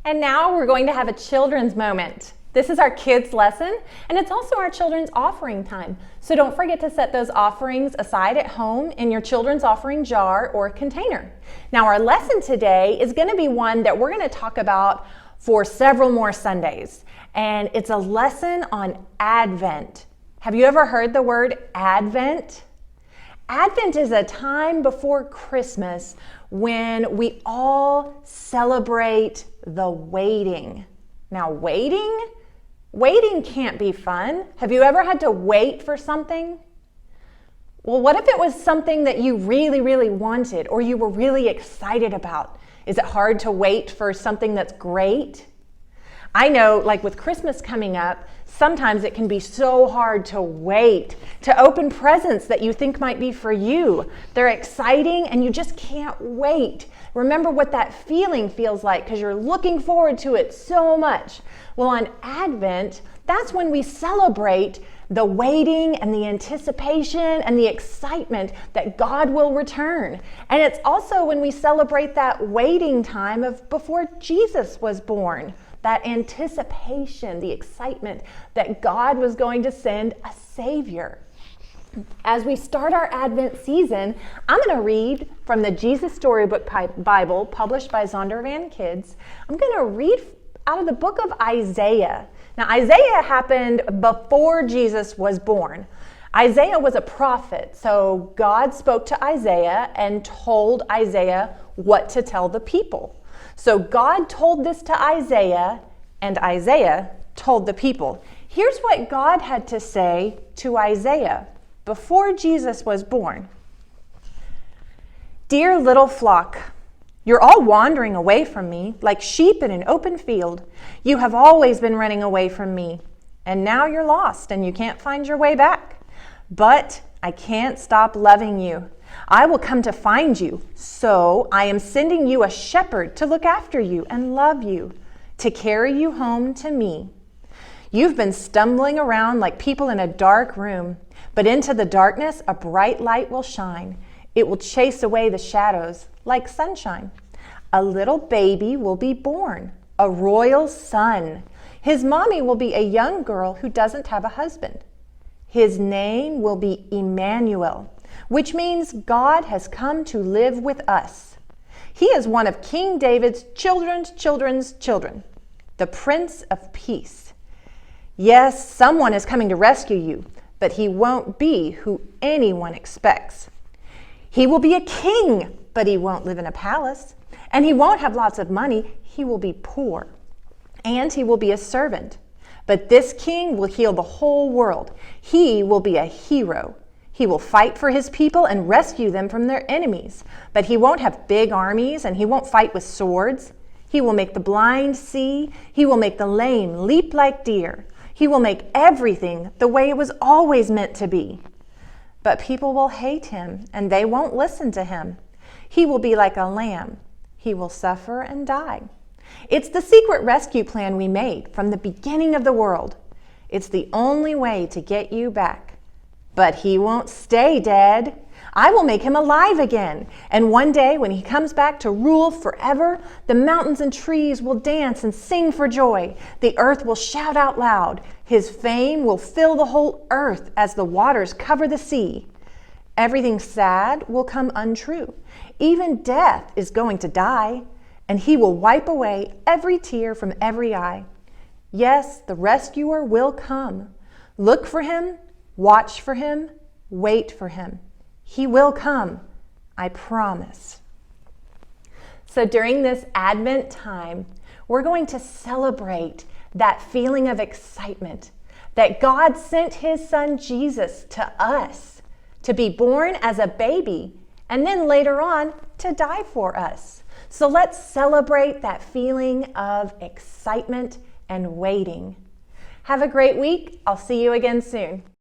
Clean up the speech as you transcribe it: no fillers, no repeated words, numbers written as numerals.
And now we're going to have a children's moment. This is our kids' lesson, and it's also our children's offering time. So don't forget to set those offerings aside at home in your children's offering jar or container. Now our lesson today is going to be one that we're going to talk about for several more Sundays, and it's a lesson on Advent. Have you ever heard the word Advent? Advent is a time before Christmas when we all celebrate the waiting. Now, waiting can't be fun. Have you ever had to wait for something? Well, what if it was something that you really, really wanted or you were really excited about? Is it hard to wait for something that's great? I know, like with Christmas coming up, sometimes it can be so hard to wait to open presents that you think might be for you. They're exciting and you just can't wait. Remember what that feeling feels like because you're looking forward to it so much. Well, on Advent, that's when we celebrate the waiting and the anticipation and the excitement that God will return. And it's also when we celebrate that waiting time of before Jesus was born. That anticipation, the excitement that God was going to send a Savior. As we start our Advent season, I'm going to read from the Jesus Storybook Bible published by Zondervan Kids. I'm going to read out of the book of Isaiah. Now, Isaiah happened before Jesus was born. Isaiah was a prophet, so God spoke to Isaiah and told Isaiah what to tell the people. So God told this to Isaiah, and Isaiah told the people. Here's what God had to say to Isaiah before Jesus was born. Dear little flock, you're all wandering away from me like sheep in an open field. You have always been running away from me, and now you're lost and you can't find your way back. But I can't stop loving you. I will come to find you, so I am sending you a shepherd to look after you and love you, to carry you home to me. You've been stumbling around like people in a dark room, but into the darkness a bright light will shine. It will chase away the shadows like sunshine. A little baby will be born, a royal son. His mommy will be a young girl who doesn't have a husband. His name will be Emmanuel, which means God has come to live with us. He is one of King David's children's children, the Prince of Peace. Yes, someone is coming to rescue you, but he won't be who anyone expects. He will be a king, but he won't live in a palace. And he won't have lots of money. He will be poor. And he will be a servant. But this king will heal the whole world. He will be a hero. He will fight for his people and rescue them from their enemies. But he won't have big armies and he won't fight with swords. He will make the blind see. He will make the lame leap like deer. He will make everything the way it was always meant to be. But people will hate him and they won't listen to him. He will be like a lamb. He will suffer and die. It's the secret rescue plan we made from the beginning of the world. It's the only way to get you back. But he won't stay dead. I will make him alive again. And one day when he comes back to rule forever, the mountains and trees will dance and sing for joy. The earth will shout out loud. His fame will fill the whole earth as the waters cover the sea. Everything sad will come untrue. Even death is going to die. And he will wipe away every tear from every eye. Yes, the rescuer will come. Look for him, watch for him, wait for him. He will come, I promise. So during this Advent time, we're going to celebrate that feeling of excitement that God sent his son Jesus to us to be born as a baby and then later on to die for us. So let's celebrate that feeling of excitement and waiting. Have a great week. I'll see you again soon.